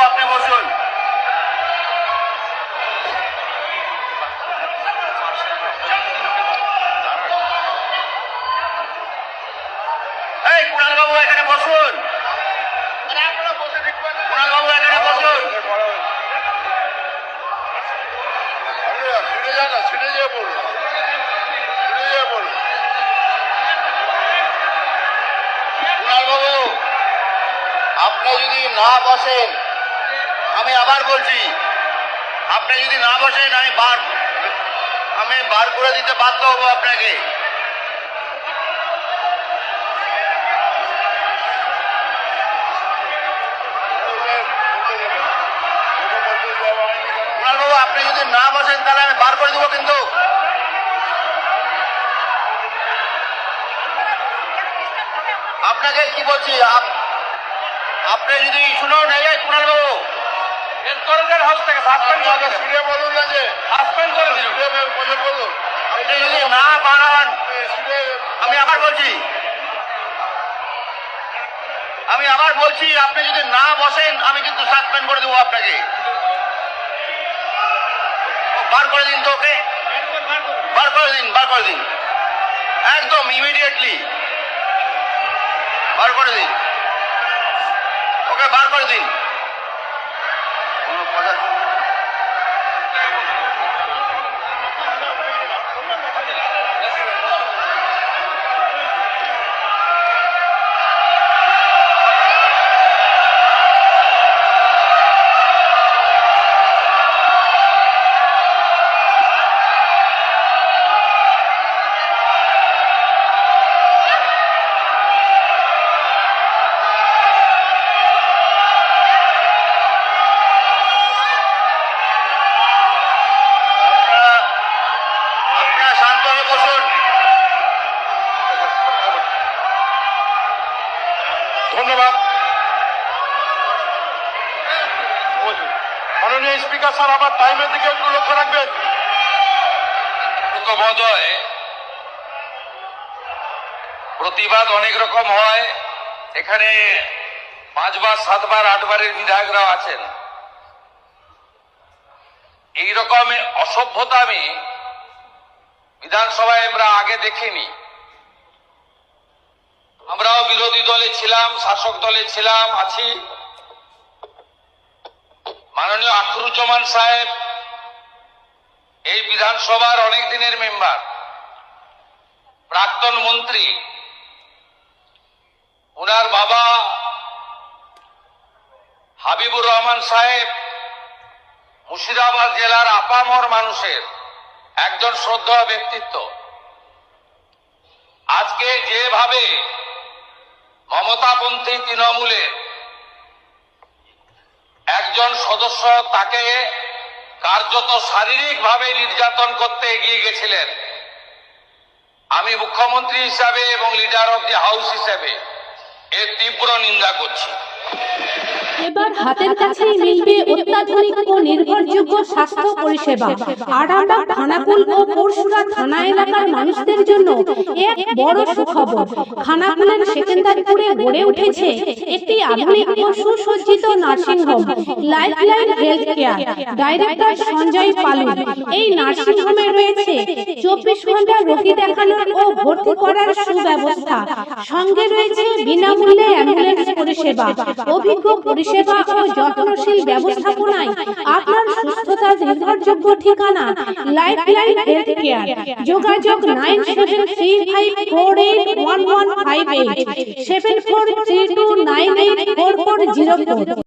আপনি বসুন। এই কুণাল বাবু এখানে বসুন। কুণাল বাবু এখানে বসুন। কুণাল বাবু আপনি যদি না বসেন, আমি আবার বলছি, আপনি যদি না বসেন আমি বার করে দিতে বাধ্য হবো আপনাকে। কুণাল বাবু আপনি যদি না বসেন তাহলে আমি বার করে দেবো। কিন্তু আপনাকে কি বলছি, আপনি যদি শুনুন, এই কুণাল বাবু আপনি যদি না বাড়ান, আমি আবার বলছি আপনি যদি না বসেন আমি কিন্তু সাসপেন্ড করে দেবো আপনাকে। বার করে দিন তো ওকে, বার করে দিন একদম ইমিডিয়েটলি বার করে দিন ওকে, বার করে দিন। ধন্যবাদ। মাননীয় স্পিকার স্যার আবার টাইমের দিকে একটু লক্ষ্য রাখবেন। মহোদয়, প্রতিবাদ অনেক রকম হয়, এখানে 5 বার 7 বার 8 বারের বিধায়করাও আছেন। এইরকম অসভ্যতা আমি বিধানসভায় আমরা আগে দেখিনি। আমরাও বিরোধী দলে ছিলাম, শাসক দলে ছিলাম, আছি। মাননীয় আখরুজ্জামান সাহেব এই বিধানসভার অনেক দিনের মেম্বার, প্রাক্তন মন্ত্রী। ওনার বাবা হাবিবুর রহমান সাহেব মুর্শিদাবাদ জেলার আপামর মানুষের একজন শ্রদ্ধেয় ব্যক্তিত্ব। আজকে যেভাবে মমতাপন্থী তৃণমূলের একজন সদস্য তাকে কার্যত শারীরিকভাবে নির্যাতন করতে এগিয়ে গেছিলেন, আমি মুখ্যমন্ত্রী হিসাবে এবং লিডার অব দি হাউস হিসাবে এর তীব্র নিন্দা করছি। এবার হাতের কাছেই মিলবে অত্যাধুনিক ও নির্ভরযোগ্য স্বাস্থ্য পরিষেবা। আরামবাগ, খানাকুল ও পরশুরা থানা এলাকার মানুষদের জন্য এক বড় সুখবর। খানাকুলের সেকেন্দারপুরে গড়ে উঠেছে একটি আধুনিক ও সুসজ্জিত nursing home, lifeline health care. Director Sanjay Palu. এই নার্সিং হোমে রয়েছে 24 ঘন্টা রোগী দেখানোর ও ভর্তি করার সুব্যবস্থা। সঙ্গে রয়েছে বিনামূল্যে অ্যাম্বুলেন্স পরিষেবা। অভিজ্ঞ পরিষেবা ও যত্নশীল ব্যবস্থাপনায় আপনার সুস্থতার নির্ভরযোগ্য ঠিকানা লাইফলাইন হেলথ কেয়ার। যোগাযোগ 9735481158 7432984404।